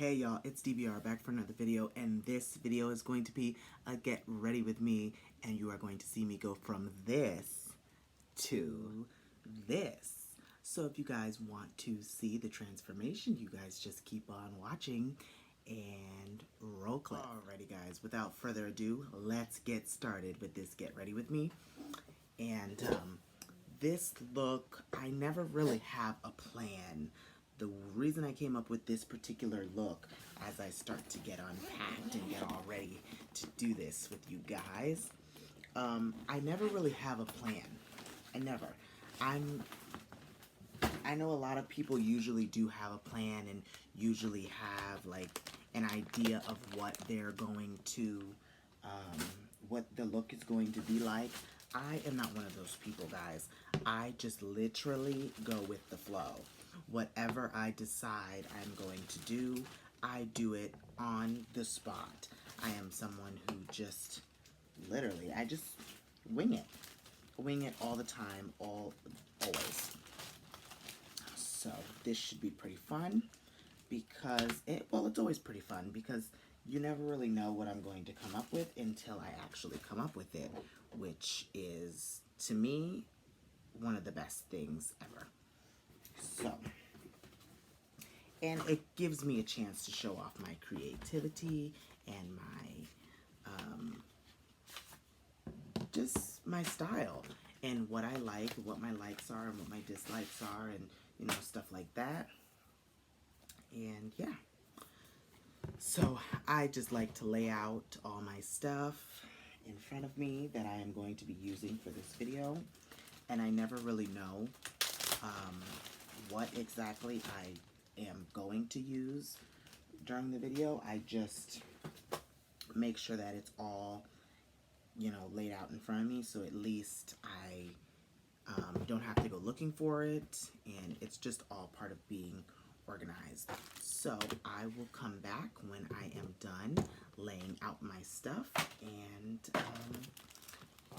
Hey y'all, it's DBR back for another video, and this video is going to be a get ready with me, and you are going to see me go from this to this. So if you guys want to see the transformation, you guys just keep on watching and roll clip. Alrighty guys, without further ado, let's get started with this get ready with me. And this look, I never really have a plan. The reason I came up with this particular look as I start to get unpacked and get all ready to do this with you guys, I never really have a plan. I never. I know a lot of people usually do have a plan and usually have like an idea of what they're going to, what the look is going to be like. I am not one of those people, guys. I just literally go with the flow. Whatever I decide I'm going to do, I do it on the spot. I am someone who just, literally, I just wing it. Wing it all the time, always. So this should be pretty fun because, it's always pretty fun because you never really know what I'm going to come up with until I actually come up with it, which is, to me, one of the best things ever. So, and it gives me a chance to show off my creativity and my, just my style and what I like, what my likes are and what my dislikes are and, you know, stuff like that. And yeah. So I just like to lay out all my stuff in front of me that I am going to be using for this video. And I never really know what exactly I am going to use during the video. I just make sure that it's all, you know, laid out in front of me, so at least I don't have to go looking for it, and it's just all part of being organized. So I will come back when I am done laying out my stuff, and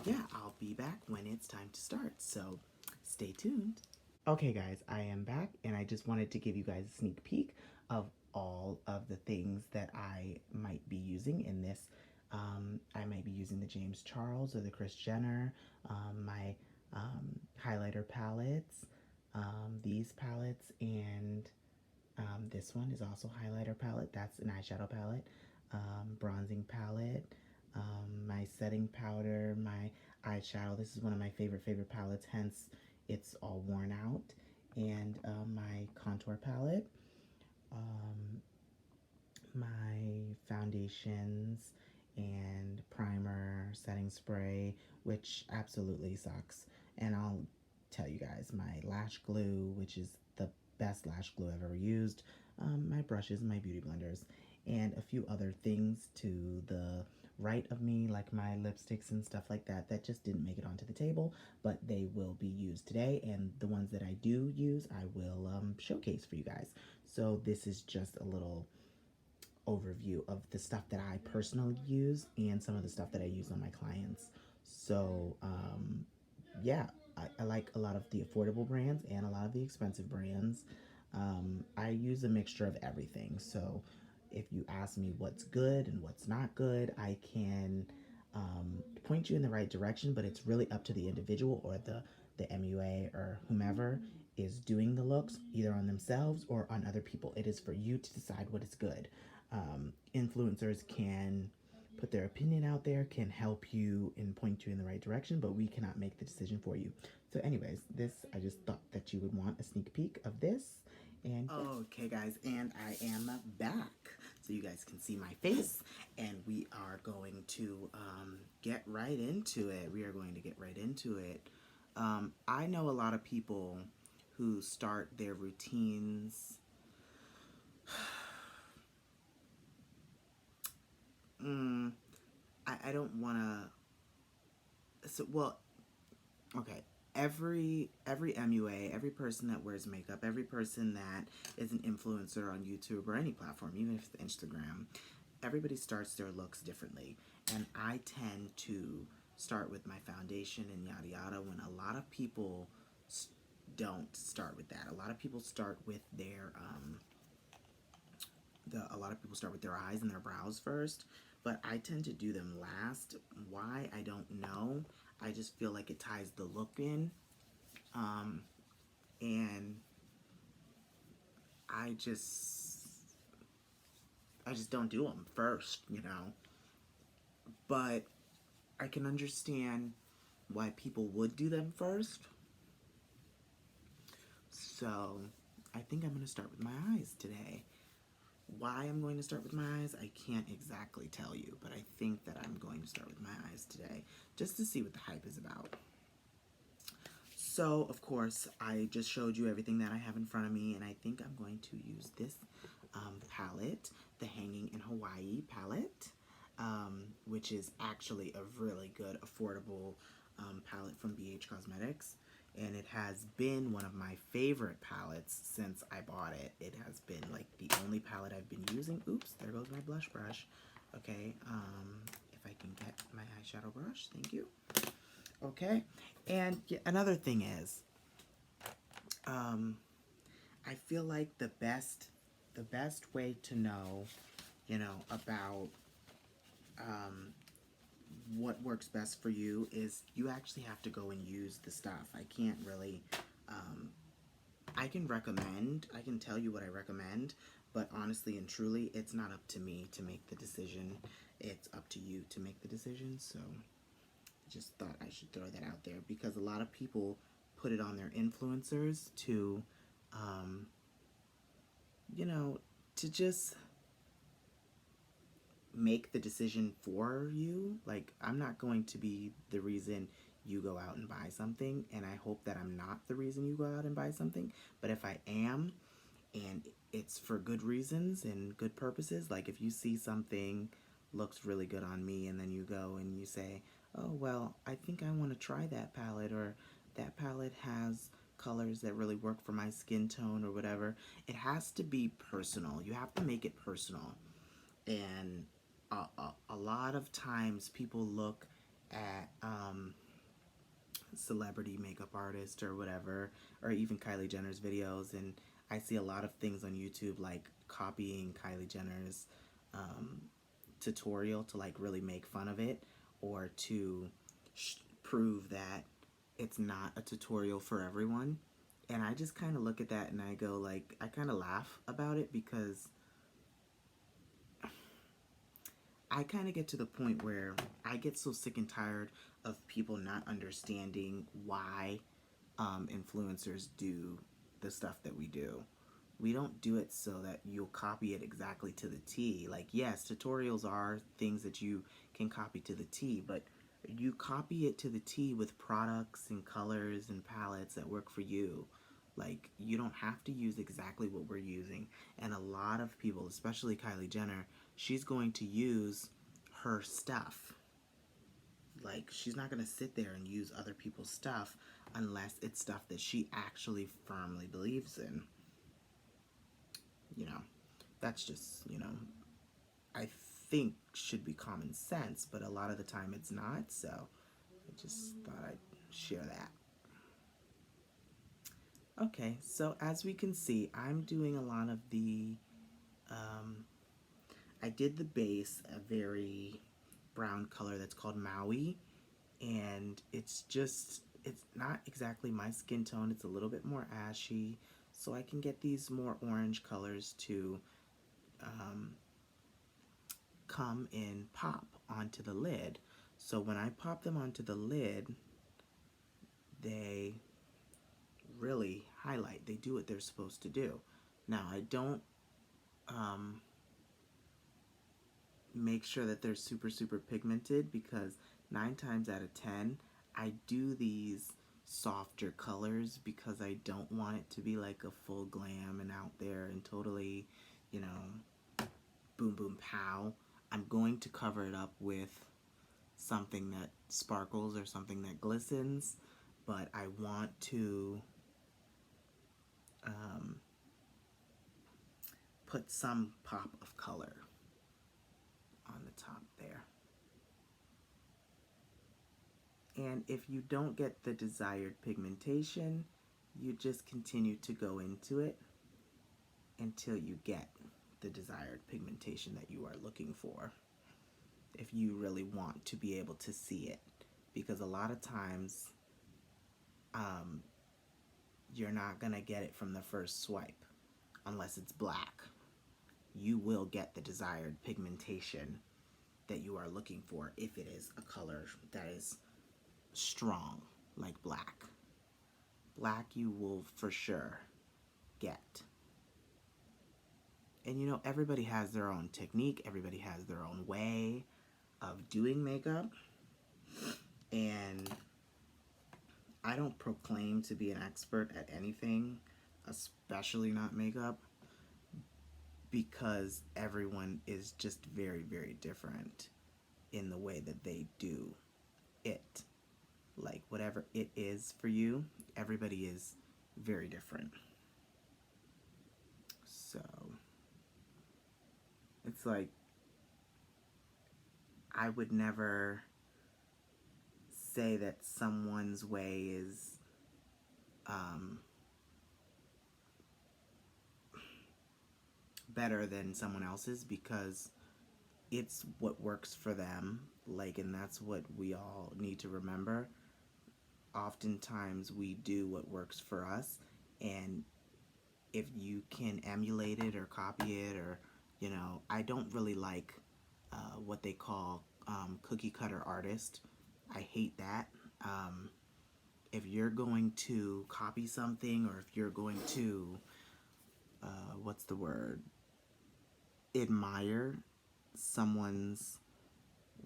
yeah, I'll be back when it's time to start, so stay tuned. Okay guys, I am back, and I just wanted to give you guys a sneak peek of all of the things that I might be using in this. I might be using the James Charles or the Kris Jenner, my highlighter palettes, these palettes, and this one is also highlighter palette. That's an eyeshadow palette, bronzing palette, my setting powder, my eyeshadow. This is one of my favorite palettes, hence it's all worn out, and my contour palette, my foundations and primer, setting spray, which absolutely sucks. And I'll tell you guys, my lash glue, which is the best lash glue I've ever used, my brushes, my beauty blenders, and a few other things to the right of me, like my lipsticks and stuff like that, that just didn't make it onto the table, but they will be used today, and the ones that I do use, I will showcase for you guys. So this is just a little overview of the stuff that I personally use and some of the stuff that I use on my clients. So yeah, I like a lot of the affordable brands and a lot of the expensive brands. I use a mixture of everything. So if you ask me what's good and what's not good, I can point you in the right direction, but it's really up to the individual or the MUA or whomever is doing the looks, either on themselves or on other people. It is for you to decide what is good. Influencers can put their opinion out there, can help you and point you in the right direction, but we cannot make the decision for you. So anyways, I just thought that you would want a sneak peek of this. And okay guys, and I am back. So you guys can see my face, and we are going to get right into it. We are going to get right into it. I know a lot of people who start their routines I don't want to, so, well, okay, every MUA, every person that wears makeup, every person that is an influencer on YouTube or any platform, even if it's Instagram, everybody starts their looks differently, and I tend to start with my foundation and yada yada, when a lot of people don't start with that. A lot of people start with a lot of people start with their eyes and their brows first, but I tend to do them last. Why? I don't know. I just feel like it ties the look in. And I just don't do them first, you know. But I can understand why people would do them first. So I think I'm going to start with my eyes today. Why I'm going to start with my eyes, I can't exactly tell you, but I think that I'm going to start with my eyes today just to see what the hype is about. So, of course, I just showed you everything that I have in front of me, and I think I'm going to use this palette, the Hanging in Hawaii palette, which is actually a really good, affordable palette from BH Cosmetics. And it has been one of my favorite palettes since I bought it. It has been like the only palette I've been using. Oops, there goes my blush brush. Okay, if I can get my eyeshadow brush, thank you. Okay, and another thing is, I feel like the best way to know, you know, about what works best for you is you actually have to go and use the stuff. I can't really, I can recommend, I can tell you what I recommend, but honestly and truly, it's not up to me to make the decision. It's up to you to make the decision. So I just thought I should throw that out there because a lot of people put it on their influencers to, you know, to just make the decision for you. Like, I'm not going to be the reason you go out and buy something, and I hope that I'm not the reason you go out and buy something. But if I am, and it's for good reasons and good purposes, like if you see something looks really good on me and then you go and you say, oh, well, I think I want to try that palette, or that palette has colors that really work for my skin tone or whatever. It has to be personal. You have to make it personal. And a lot of times people look at celebrity makeup artists or whatever, or even Kylie Jenner's videos, and I see a lot of things on YouTube like copying Kylie Jenner's tutorial to like really make fun of it, or to prove that it's not a tutorial for everyone. And I just kind of look at that and I go like, I kind of laugh about it because I kind of get to the point where I get so sick and tired of people not understanding why influencers do the stuff that we do. We don't do it so that you'll copy it exactly to the T. Like, yes, tutorials are things that you can copy to the T, but you copy it to the T with products and colors and palettes that work for you. Like, you don't have to use exactly what we're using. And a lot of people, especially Kylie Jenner, she's going to use her stuff. Like, she's not going to sit there and use other people's stuff unless it's stuff that she actually firmly believes in. You know, that's just, you know, I think should be common sense, but a lot of the time it's not. So I just thought I'd share that. Okay, so as we can see, I'm doing a lot of the, I did the base, a very brown color that's called Maui, and it's not exactly my skin tone. It's a little bit more ashy, so I can get these more orange colors to come and pop onto the lid. So when I pop them onto the lid, they really highlight. They do what they're supposed to do. Now, I don't make sure that they're super, super pigmented because 9 times out of 10, I do these softer colors because I don't want it to be like a full glam and out there and totally, you know, boom, boom, pow. I'm going to cover it up with something that sparkles or something that glistens, but I want to put some pop of color on the top there. And if you don't get the desired pigmentation, you just continue to go into it until you get the desired pigmentation that you are looking for, if you really want to be able to see it. Because a lot of times, you're not going to get it from the first swipe unless it's black. You will get the desired pigmentation that you are looking for if it is a color that is strong, like black. Black you will for sure get. And you know, everybody has their own technique, everybody has their own way of doing makeup. And I don't proclaim to be an expert at anything, especially not makeup, because everyone is just very, very different in the way that they do it. Like, whatever it is for you, everybody is very different. So, it's like, I would never say that someone's way is better than someone else's, because it's what works for them. Like, and that's what we all need to remember. Oftentimes we do what works for us, and if you can emulate it or copy it, or, you know, I don't really like what they call cookie cutter artist. I hate that. If you're going to copy something, or if you're going to, what's the word, admire someone's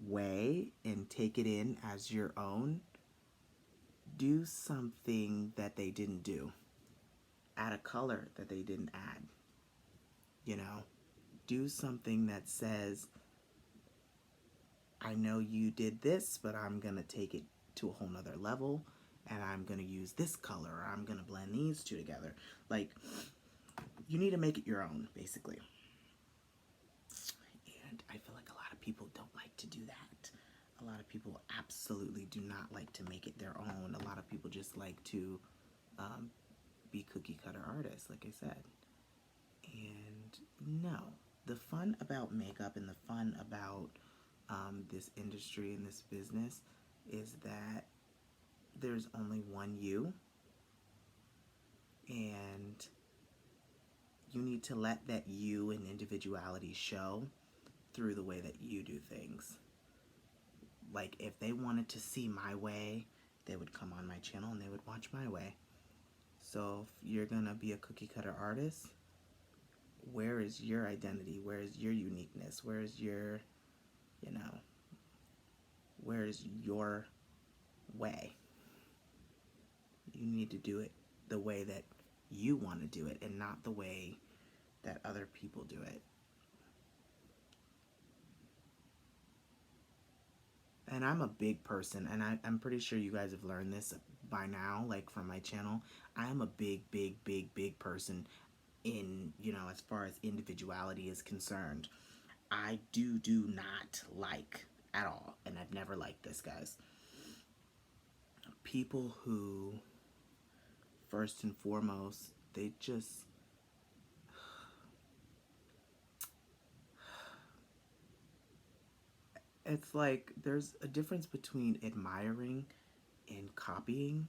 way and take it in as your own, do something that they didn't do. Add a color that they didn't add. You know, do something that says, I know you did this, but I'm going to take it to a whole nother level, and I'm going to use this color, or I'm going to blend these two together. Like, you need to make it your own, basically. And I feel like a lot of people don't like to do that. A lot of people absolutely do not like to make it their own. A lot of people just like to be cookie cutter artists, like I said. And no, the fun about makeup and the fun about this industry and this business is that there's only one you, and you need to let that you and individuality show through the way that you do things. Like, if they wanted to see my way, they would come on my channel and they would watch my way. So if you're gonna be a cookie cutter artist, where is your identity? Where is your uniqueness? Where is your, you know, where is your way? You need to do it the way that you want to do it, and not the way that other people do it. And I'm a big person, and I'm pretty sure you guys have learned this by now, like from my channel. I am a big, big, big, big person in, you know, as far as individuality is concerned. I do not like at all, and I've never liked this, guys, people who, first and foremost, they just, it's like there's a difference between admiring and copying.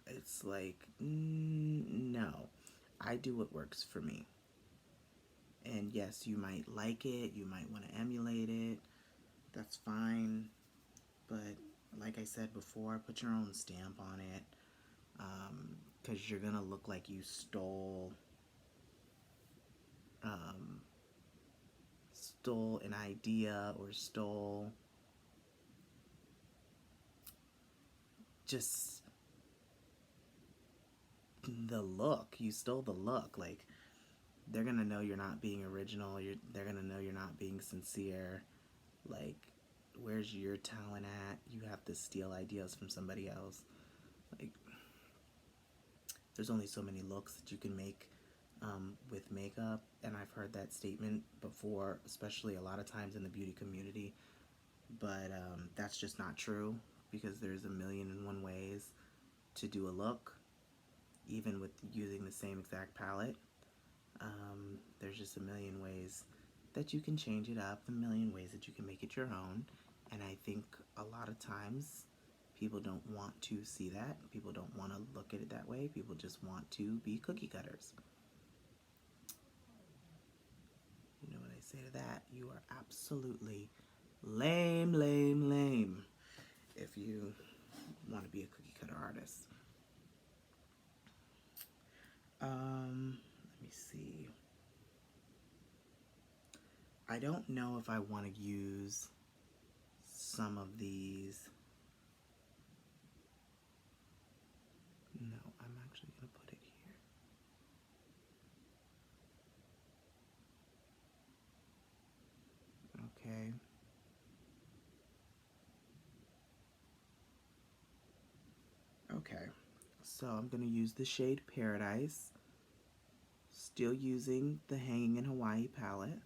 It's like, no, I do what works for me. And yes, you might like it, you might want to emulate it, that's fine. But like I said before, put your own stamp on it, because you're gonna look like you stole an idea, or stole just the look. You stole the look. Like, they're gonna know you're not being original. They're gonna know you're not being sincere. Like, where's your talent at? You have to steal ideas from somebody else. Like, there's only so many looks that you can make with makeup, and I've heard that statement before, especially a lot of times in the beauty community, but that's just not true, because there's a million and one ways to do a look, even with using the same exact palette. There's just a million ways that you can change it up, a million ways that you can make it your own. And I think a lot of times people don't want to see that. People don't want to look at it that way. People just want to be cookie cutters. You know what I say to that? You are absolutely lame, lame, lame if you want to be a cookie cutter artist. Let me see. I don't know if I want to use some of these. No, I'm actually going to put it here. Okay. Okay. So I'm going to use the shade Paradise. Still using the Hanging in Hawaii palette.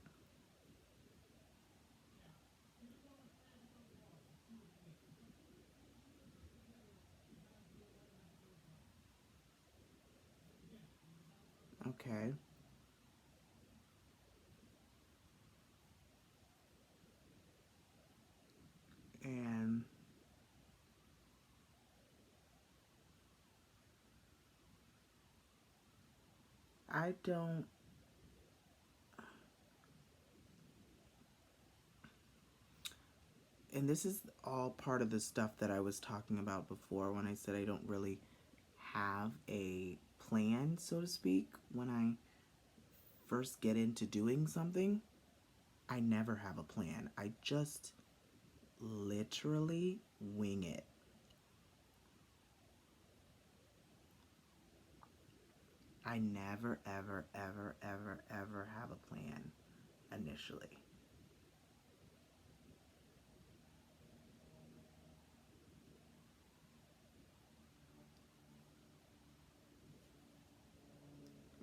Okay. And I don't, and this is all part of the stuff that I was talking about before when I said I don't really have a plan, so to speak. When I first get into doing something, I never have a plan. I just literally wing it. I never, ever, ever, ever, ever have a plan initially.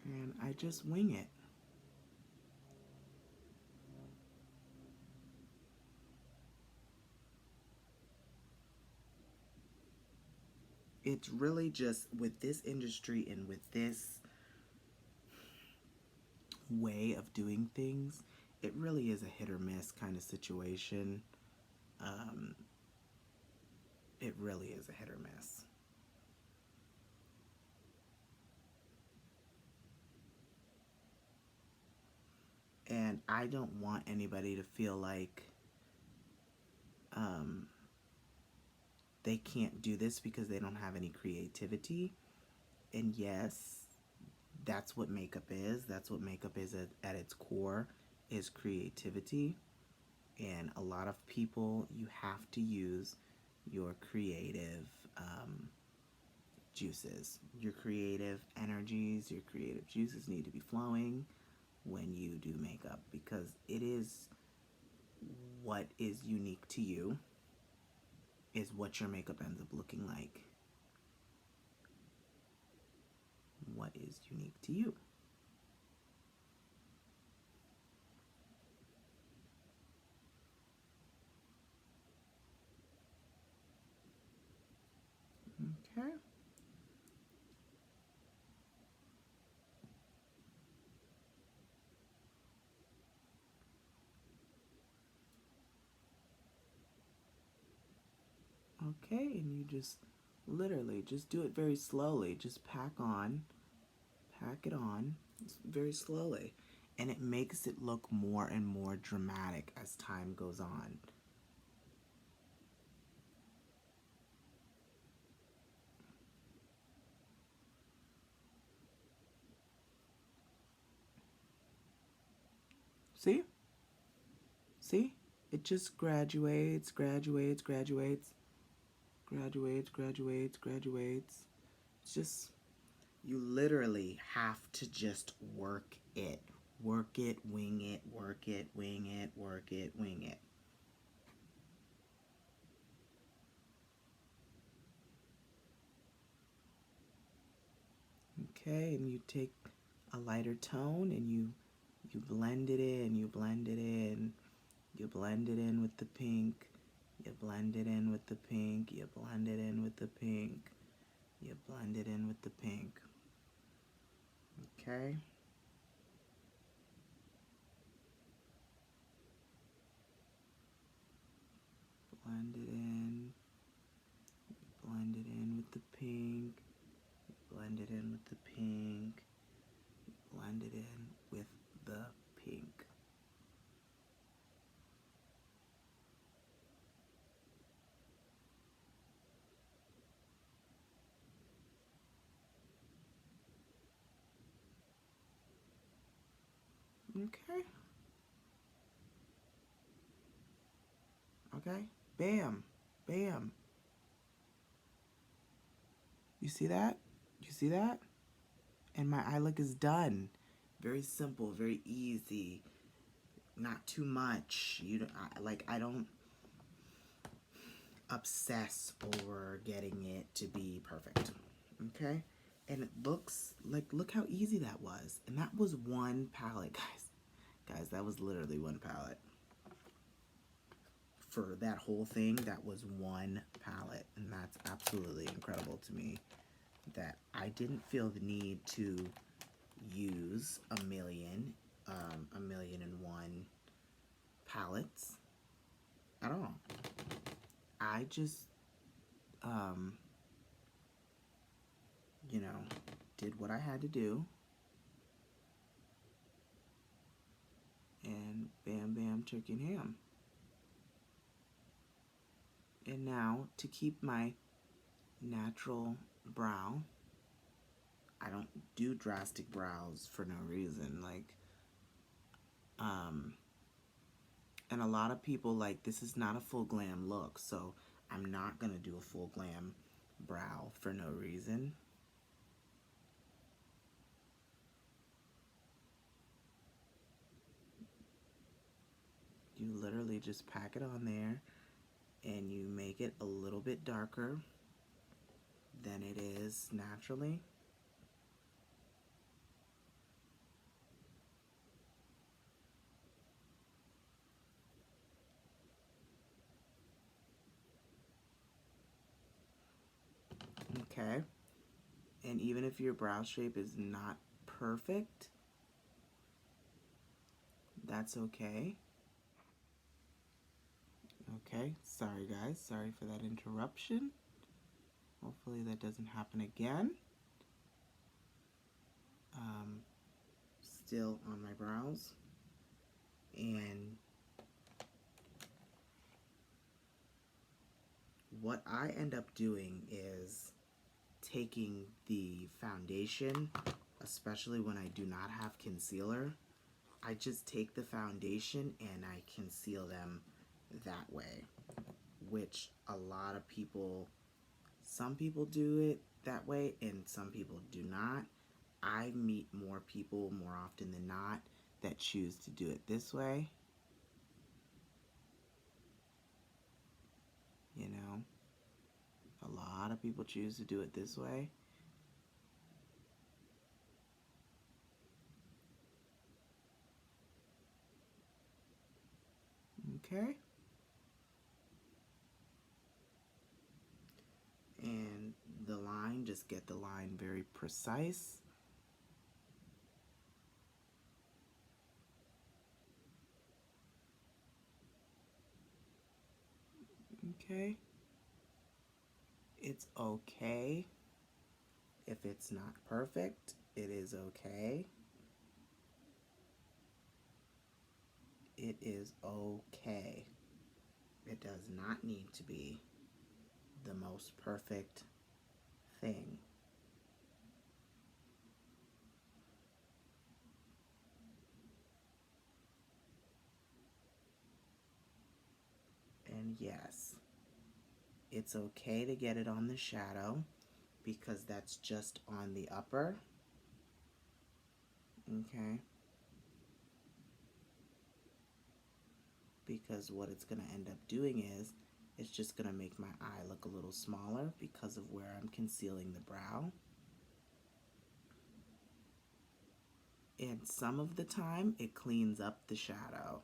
And I just wing it. It's really just with this industry and with this way of doing things, it really is a hit or miss kind of situation. Um, it really is a hit or miss. And I don't want anybody to feel like um, they can't do this because they don't have any creativity. And yes, that's what makeup is. That's what makeup is at its core, is creativity. And a lot of people, you have to use your creative juices. Your creative energies, your creative juices need to be flowing when you do makeup because it is what is unique to you, is what your makeup ends up looking like. What is unique to you. Okay. Okay, and you just literally just do it very slowly. Just pack it on very slowly. And it makes it look more and more dramatic as time goes on. See? See? It just graduates, graduates, graduates, graduates, graduates, graduates. It's just, you literally have to just work it. Work it, wing it, work it, wing it, work it, wing it. Okay, and you take a lighter tone and you blend it in, you blend it in, you blend it in with the pink, you blend it in with the pink, you blend it in with the pink, you blend it in with the pink. Okay? blend it in, blend it in with the pink, blend it in with the pink, blend it in with the pink. Okay. Okay. Bam. Bam. You see that? You see that? And my eye look is done. Very simple, very easy. Not too much. I don't obsess over getting it to be perfect. Okay? And it looks like, look how easy that was. And that was one palette, guys. Guys, that was literally one palette. For that whole thing, that was one palette. And that's absolutely incredible to me. That I didn't feel the need to use a million and one palettes at all. I just, you know, did what I had to do, and bam, bam, chicken ham. And now, to keep my natural brow, I don't do drastic brows for no reason. Like, and a lot of people, like, this is not a full glam look, so I'm not gonna do a full glam brow for no reason. You literally just pack it on there and you make it a little bit darker than it is naturally. Okay. And even if your brow shape is not perfect, that's okay. Okay, sorry guys, sorry for that interruption. Hopefully that doesn't happen again. Still on my brows. And what I end up doing is taking the foundation, especially when I do not have concealer, I just take the foundation and I conceal them that way, which a lot of people, some people do it that way and some people do not. I meet more people more often than not that choose to do it this way. You know, a lot of people choose to do it this way. Okay. And the line, just get the line very precise. Okay. It's okay if it's not perfect. It is okay. It is okay. It does not need to be the most perfect thing. And yes, it's okay to get it on the shadow because that's just on the upper. Okay. Because what it's going to end up doing is it's just going to make my eye look a little smaller because of where I'm concealing the brow. And some of the time it cleans up the shadow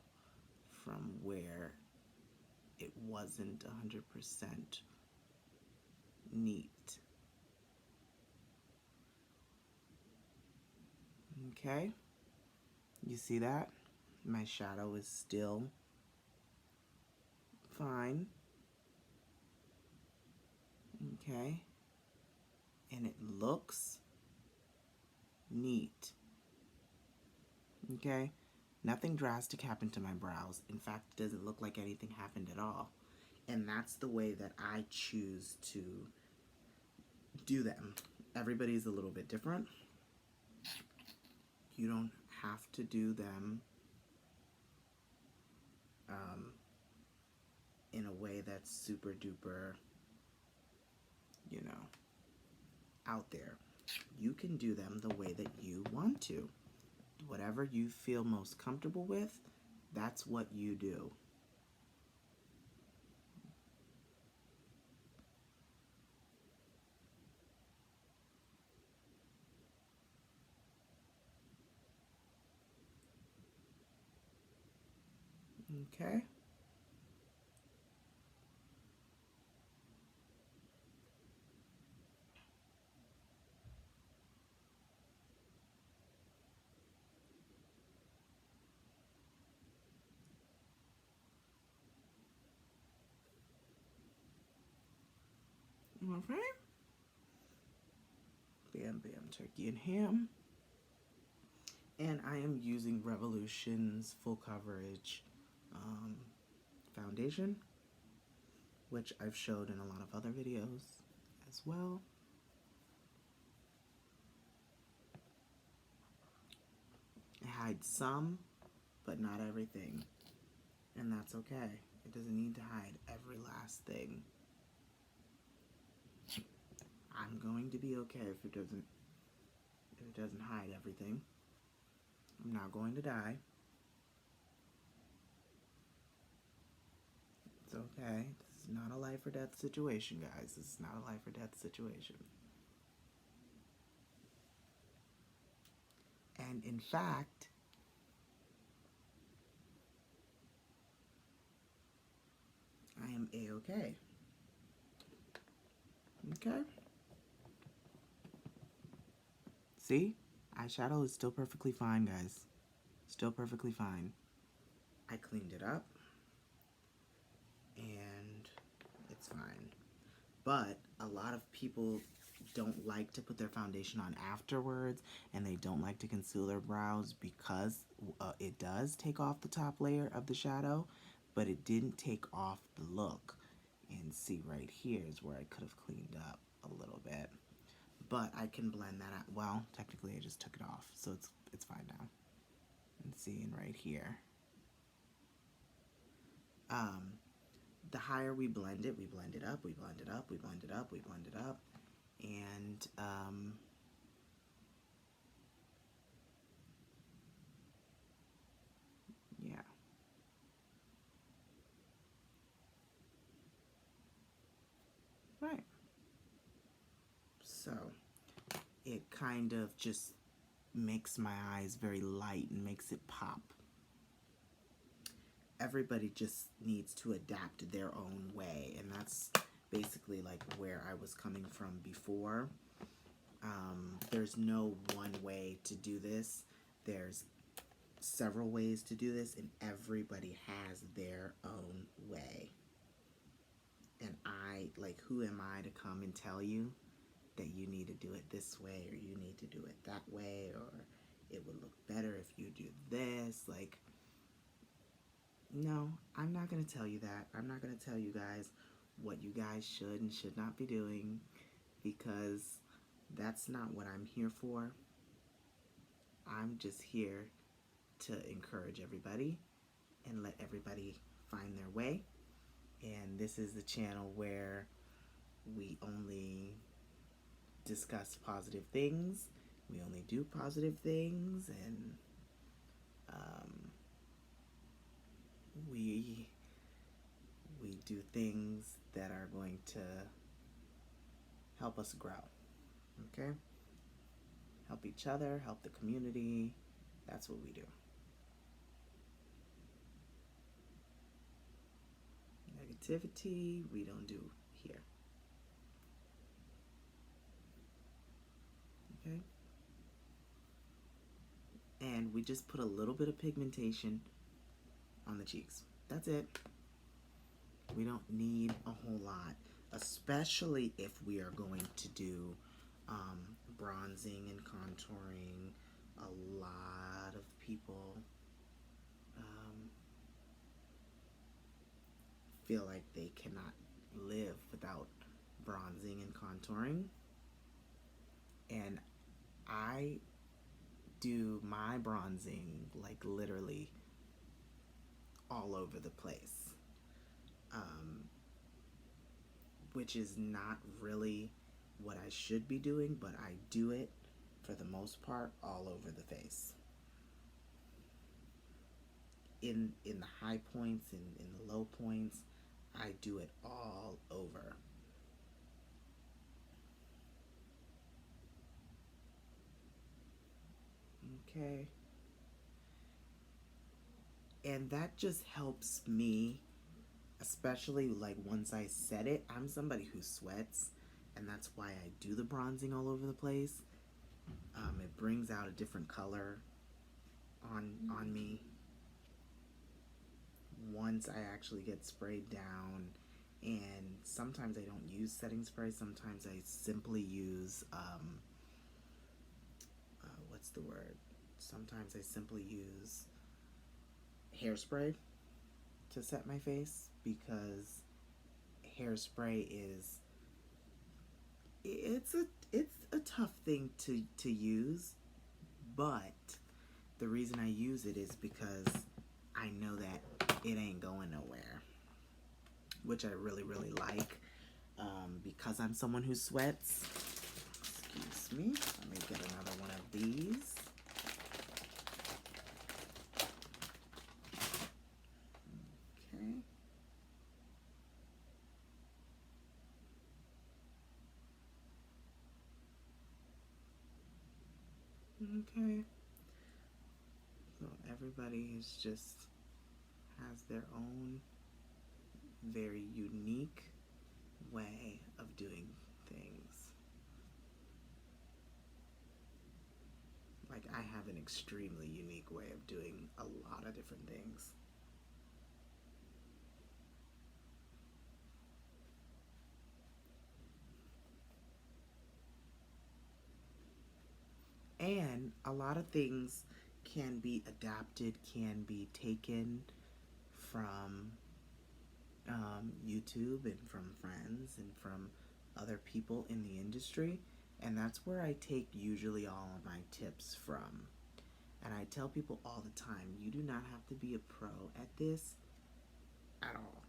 from where it wasn't 100% neat. Okay, you see that? My shadow is still fine. Okay? And it looks neat. Okay? Nothing drastic happened to my brows. In fact, it doesn't look like anything happened at all. And that's the way that I choose to do them. Everybody's a little bit different. You don't have to do them in a way that's super duper, you know, out there. You can do them the way that you want to. Whatever you feel most comfortable with, that's what you do. Okay? All right. Bam, bam, turkey and ham. And I am using Revolution's Full Coverage foundation, which I've showed in a lot of other videos as well. It hides some, but not everything. And that's okay. It doesn't need to hide every last thing. I'm going to be okay if it doesn't hide everything. I'm not going to die. It's okay. This is not a life or death situation, guys. This is not a life or death situation. And in fact, I am A-okay. Okay? See? Eyeshadow is still perfectly fine, guys. Still perfectly fine. I cleaned it up, and it's fine. But a lot of people don't like to put their foundation on afterwards, and they don't like to conceal their brows because it does take off the top layer of the shadow, but it didn't take off the look. And see, right here is where I could have cleaned up a little bit. But I can blend that out. Well, technically I just took it off, so it's fine now. And seeing right here. The higher we blend it, we blend it up, we blend it up, we blend it up, we blend it up. And yeah. Right. So it kind of just makes my eyes very light and makes it pop. Everybody just needs to adapt their own way, and that's basically like where I was coming from before. There's no one way to do this. There's several ways to do this, and everybody has their own way. And who am I to come and tell you that you need to do it this way, or you need to do it that way, or it would look better if you do this? Like, no, I'm not going to tell you that. I'm not going to tell you guys what you guys should and should not be doing, because that's not what I'm here for. I'm just here to encourage everybody and let everybody find their way. And this is the channel where we only discuss positive things. We only do positive things, and we do things that are going to help us grow. Okay? Help each other, help the community. That's what we do. Negativity, we don't do here. Okay? And we just put a little bit of pigmentation on the cheeks. That's it. We don't need a whole lot especially if we are going to do bronzing and contouring. A lot of people um, feel like they cannot live without bronzing and contouring. And I do my bronzing like literally all over the place, um, which is not really what I should be doing, but I do it for the most part all over the face. In the high points and in the low points, I do it all over. Okay. And that just helps me, especially like once I set it. I'm somebody who sweats, and that's why I do the bronzing all over the place. It brings out a different color on me once I actually get sprayed down. And sometimes I don't use setting spray. Sometimes I simply use what's the word? Sometimes I simply use hairspray to set my face, because hairspray is it's a tough thing to use, but the reason I use it is because I know that it ain't going nowhere, which I really really like, because I'm someone who sweats. Excuse me, let me get another one of these. Okay. Okay. So everybody is just has their own very unique way of doing things. Like, I have an extremely unique way of doing a lot of different things. And a lot of things can be adapted, can be taken from YouTube and from friends and from other people in the industry. And that's where I take usually all of my tips from. And I tell people all the time, you do not have to be a pro at this at all.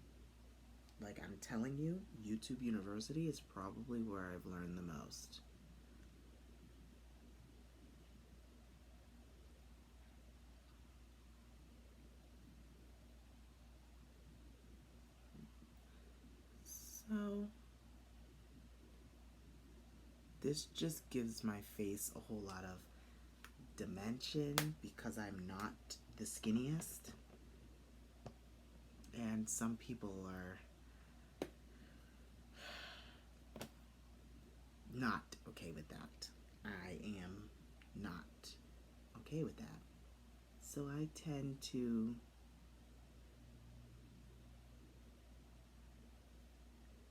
Like, I'm telling you, YouTube University is probably where I've learned the most. So, this just gives my face a whole lot of dimension because I'm not the skinniest. And some people are not okay with that. I am not okay with that. So I tend to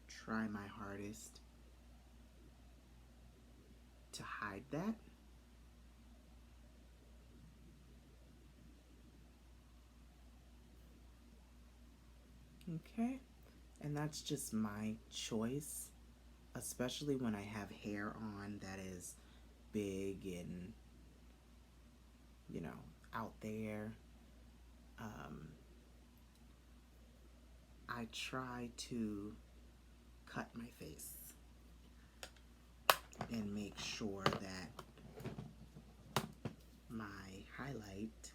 try my hardest to hide that. Okay? And that's just my choice, especially when I have hair on that is big and, you know, out there. Um, I try to cut my face and make sure that my highlight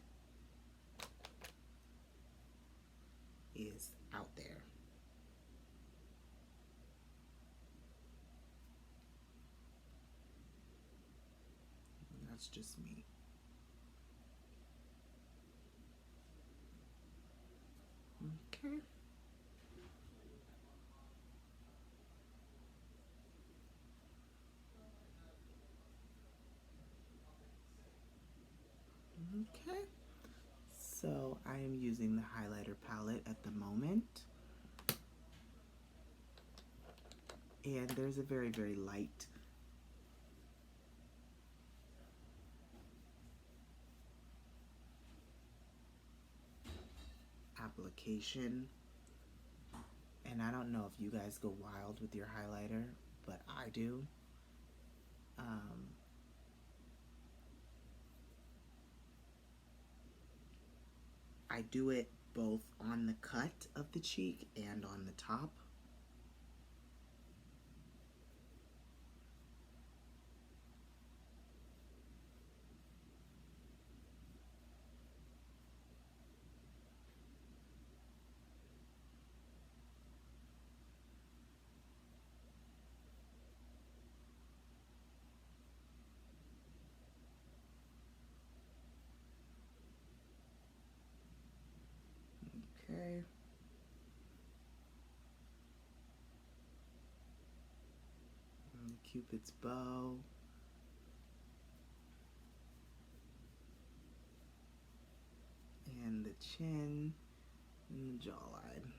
is out there. And that's just me. Okay. Okay. So I am using the highlighter palette at the moment. And there's a very, very light application. And I don't know if you guys go wild with your highlighter, but I do. I do it both on the cut of the cheek and on the top. Okay. And Cupid's bow. And the chin and the jawline.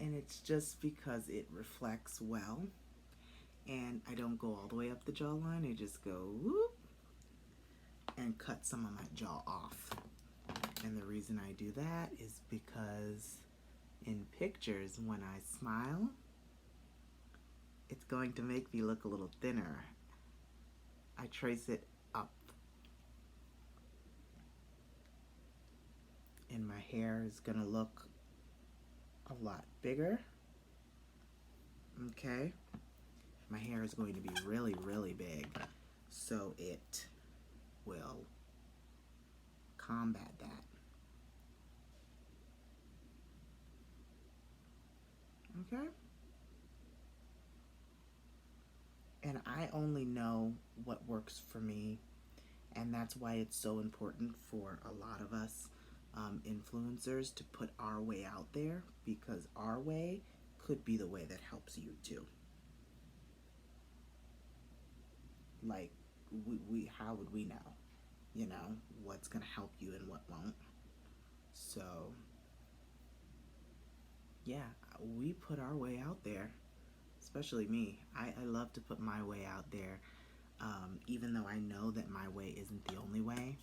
And it's just because it reflects well. And I don't go all the way up the jawline. I just go whoop and cut some of my jaw off. And the reason I do that is because in pictures, when I smile, it's going to make me look a little thinner. I trace it up. And my hair is gonna look a lot bigger. Okay? My hair is going to be really, really big. So it will combat that. Okay? And I only know what works for me, and that's why it's so important for a lot of us influencers to put our way out there, because our way could be the way that helps you too. Like, we how would we know, you know, what's gonna help you and what won't? So yeah, we put our way out there, especially me. I love to put my way out there, even though I know that my way isn't the only way.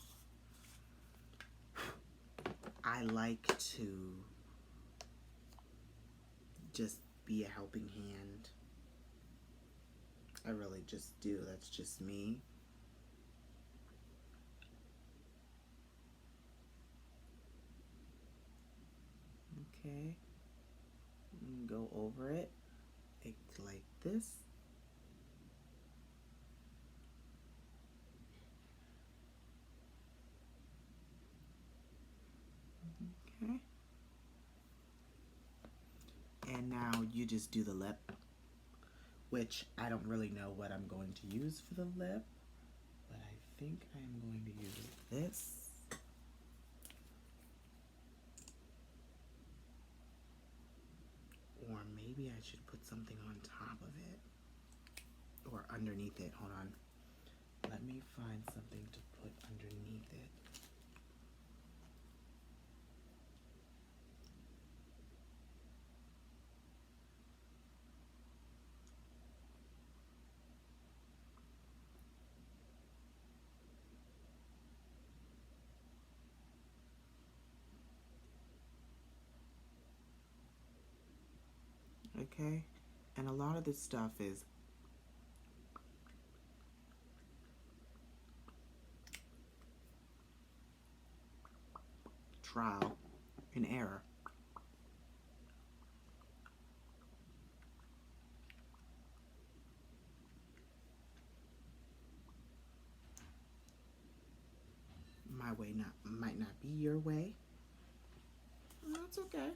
I like to just be a helping hand. I really just do. That's just me. Okay. Go over it like this. Okay. And now you just do the lip, which I don't really know what I'm going to use for the lip, but I think I'm going to use this. Or maybe I should put something on top of it. Or underneath it. Hold on. Let me find something to put underneath it. Okay? And a lot of this stuff is trial and error. My way might not be your way. That's okay.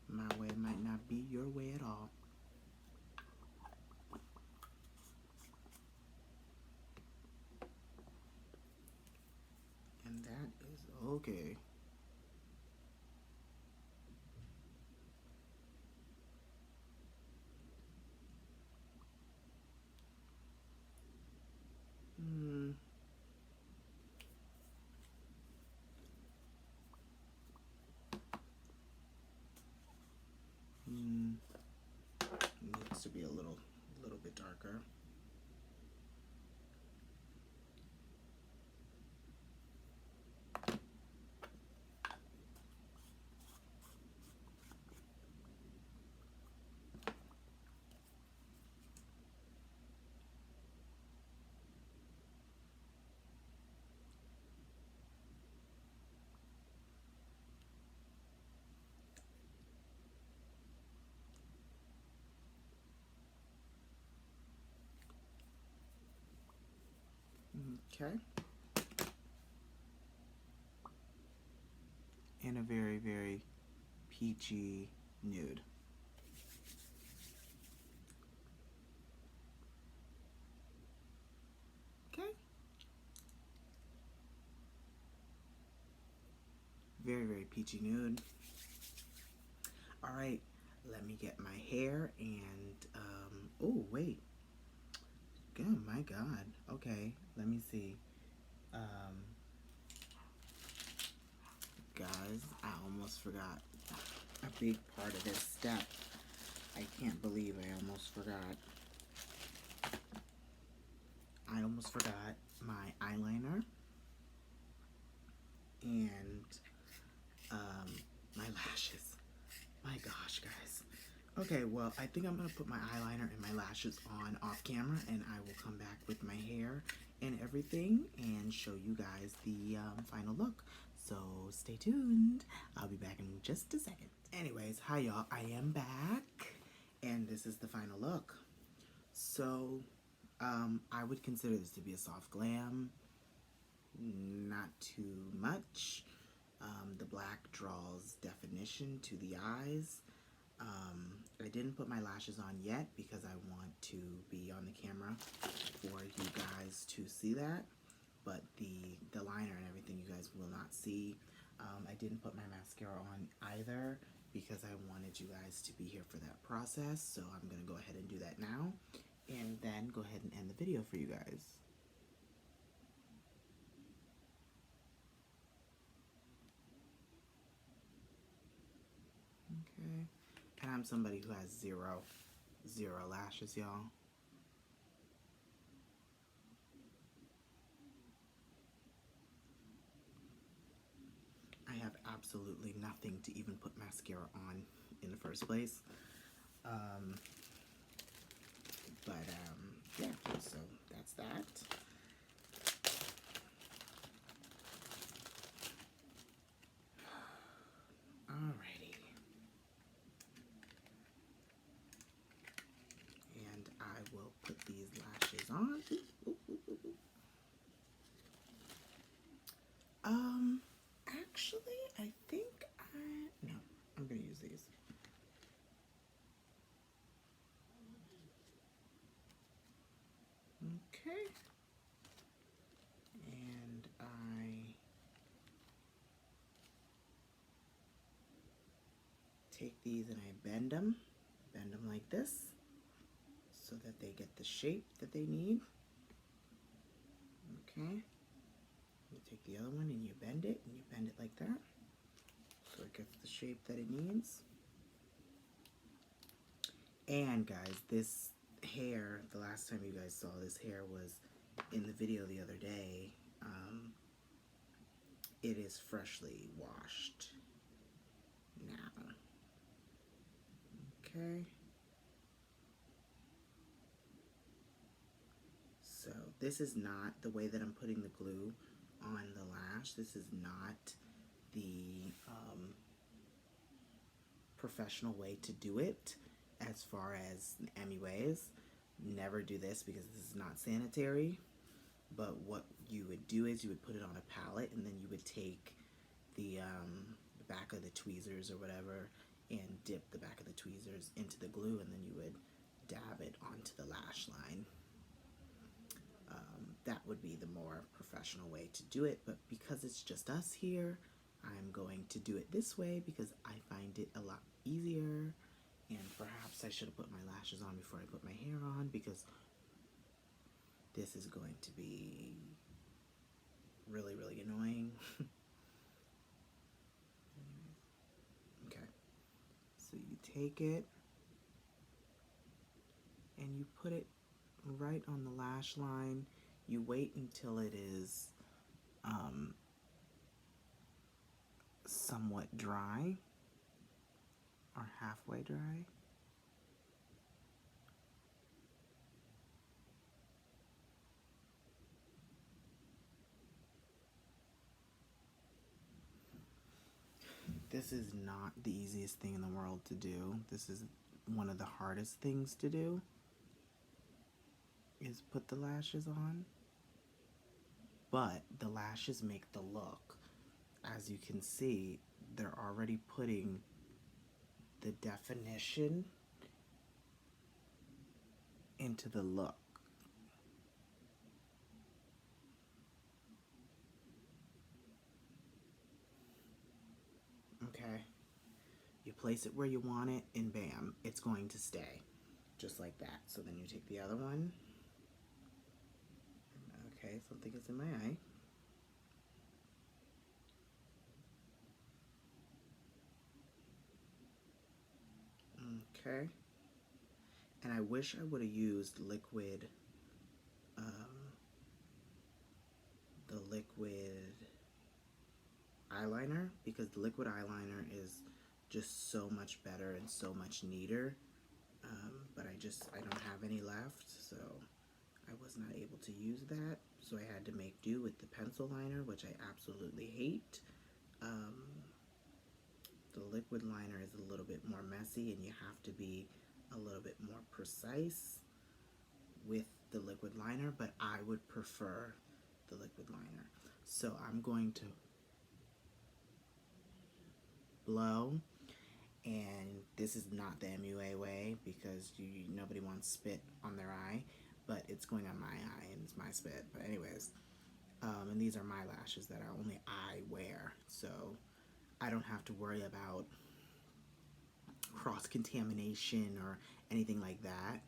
My way might not be your way at all. And that is okay. be a little bit darker. Okay. And a very, very peachy nude. Okay. Very, very peachy nude. All right, let me get my hair and, oh, wait. Oh my God. Okay, let me see. Guys, I almost forgot a big part of this step. I can't believe I almost forgot. I almost forgot my eyeliner and my lashes. My gosh, guys. Okay, well, I think I'm going to put my eyeliner and my lashes on off camera, and I will come back with my hair and everything and show you guys the final look. So stay tuned. I'll be back in just a second. Anyways, hi y'all. I am back, and this is the final look. So I would consider this to be a soft glam. Not too much. The black draws definition to the eyes. I didn't put my lashes on yet because I want to be on the camera for you guys to see that. But the liner and everything you guys will not see. I didn't put my mascara on either because I wanted you guys to be here for that process. So I'm going to go ahead and do that now. And then go ahead and end the video for you guys. Okay. And I'm somebody who has zero lashes, y'all. I have absolutely nothing to even put mascara on in the first place. Yeah, so that's that. Alrighty. And I will put these lashes on. Actually, I think no, I'm gonna use these. Okay. And I take these and I bend them like this so that they get the shape that they need. Okay. You take the other one and you bend it like that so it gets the shape that it needs. And guys, this hair, the last time you guys saw this hair was in the video the other day. It is freshly washed now. Okay. So this is not the way that I'm putting the glue on the lash. This is not the professional way to do it as far as anyways. Never do this because this is not sanitary. But what you would do is you would put it on a palette and then you would take the back of the tweezers or whatever and dip the back of the tweezers into the glue and then you would dab it onto the lash line. That would be the more professional way to do it, but because it's just us here, I'm going to do it this way because I find it a lot easier, and perhaps I should have put my lashes on before I put my hair on because this is going to be really, really annoying. Okay, so you take it you put it right on the lash line. You wait until it is somewhat dry or halfway dry. This is not the easiest thing in the world to do. This is one of the hardest things to do, is put the lashes on. But the lashes make the look. As you can see, they're already putting the definition into the look. Okay? You place it where you want it, and bam, it's going to stay. Just like that. So then you take the other one. Okay, something is in my eye. Okay. And I wish I would have used liquid, the liquid eyeliner, because the liquid eyeliner is just so much better and so much neater. But I don't have any left, so I was not able to use that. So I had to make do with the pencil liner, which I absolutely hate. The liquid liner is a little bit more messy, and you have to be a little bit more precise with the liquid liner, but I would prefer the liquid liner. So I'm going to blow, and this is not the MUA way, because nobody wants spit on their eye, but it's going on my eye and it's my spit. But anyways, and these are my lashes that only I wear, so I don't have to worry about cross-contamination or anything like that.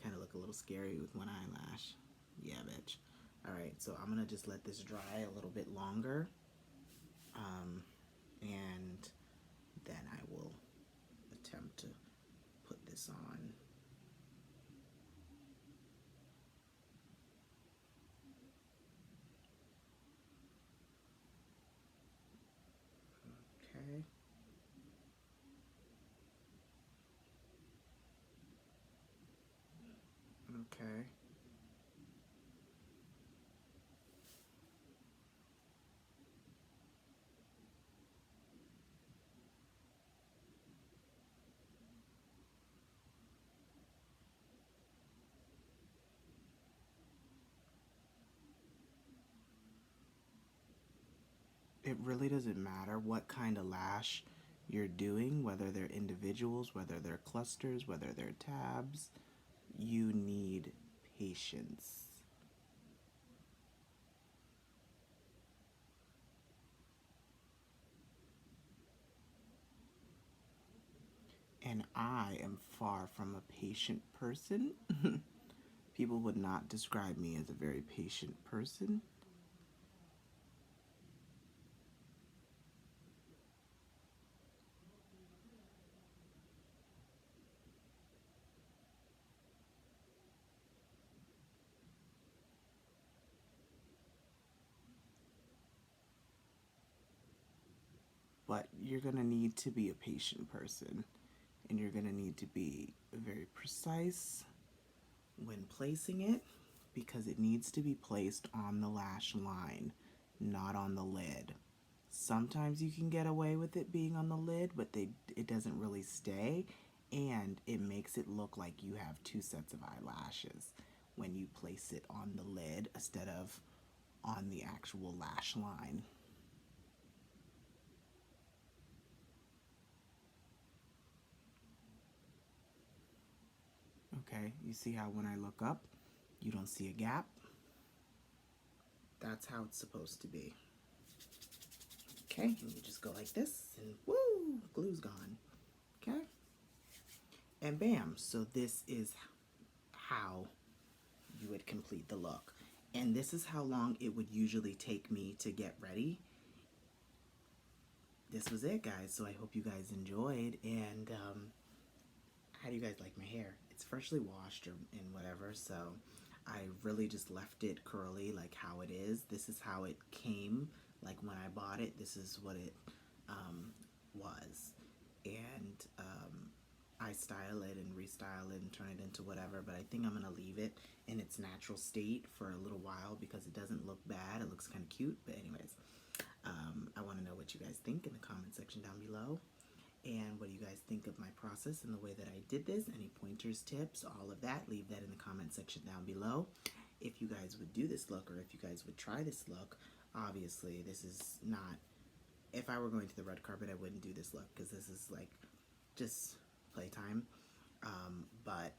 Kind of look a little scary with one eyelash. Yeah, bitch. Alright, so I'm going to just let this dry a little bit longer. And then I will attempt to put this on. Okay. Okay. It really doesn't matter what kind of lash you're doing, whether they're individuals, whether they're clusters, whether they're tabs. You need patience. And I am far from a patient person. People would not describe me as a very patient person. But you're going to need to be a patient person, and you're going to need to be very precise when placing it, because it needs to be placed on the lash line, not on the lid. Sometimes you can get away with it being on the lid, but it doesn't really stay, and it makes it look like you have two sets of eyelashes when you place it on the lid instead of on the actual lash line. Okay, you see how when I look up, you don't see a gap? That's how it's supposed to be. Okay, and you just go like this, and woo, glue's gone. Okay? And bam, so this is how you would complete the look. And this is how long it would usually take me to get ready. This was it, guys. So I hope you guys enjoyed. And how do you guys like my hair? it's freshly washed or in whatever, so I really just left it curly like how it is. This is how it came, like when I bought it, this is what it was. And I style it and restyle it and turn it into whatever, but I think I'm gonna leave it in its natural state for a little while because it doesn't look bad. It looks kind of cute, but anyways, I want to know what you guys think in the comment section down below. And what do you guys think of my process and the way that I did this? Any pointers, tips, all of that, leave that in the comment section down below. If you guys would do this look, or if you guys would try this look, obviously this is not, if I were going to the red carpet, I wouldn't do this look because this is like just playtime. But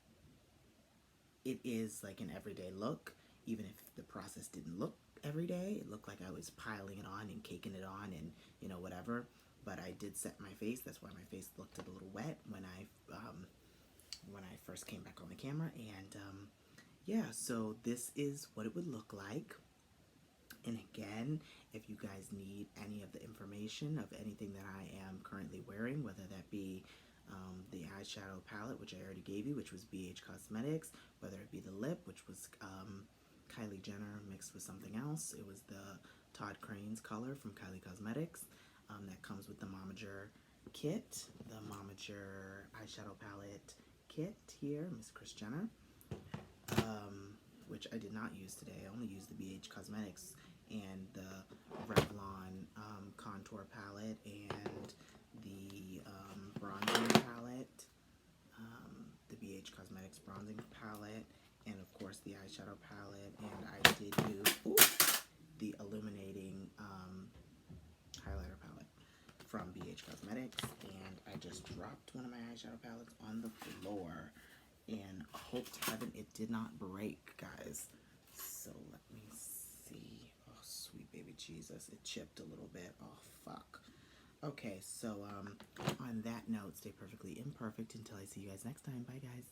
it is like an everyday look, even if the process didn't look every day. It looked like I was piling it on and caking it on and, you know, whatever. But I did set my face. That's why my face looked a little wet when I first came back on the camera. And yeah, so this is what it would look like. And again, if you guys need any of the information of anything that I am currently wearing, whether that be the eyeshadow palette, which I already gave you, which was BH Cosmetics, whether it be the lip, which was Kylie Jenner mixed with something else. It was the Todd Crane's color from Kylie Cosmetics. That comes with the Momager kit, the Momager eyeshadow palette kit here, Miss Kris Jenner, which I did not use today. I only used the BH Cosmetics and the Revlon contour palette and the bronzing palette, the BH Cosmetics bronzing palette, and of course the eyeshadow palette. And I did do the illuminating highlighter palette from BH Cosmetics, and I just dropped one of my eyeshadow palettes on the floor and hope to heaven it did not break, guys. So let me see. Oh, sweet baby Jesus, it chipped a little bit. Oh, fuck. Okay, so on that note, stay perfectly imperfect until I see you guys next time. Bye, guys.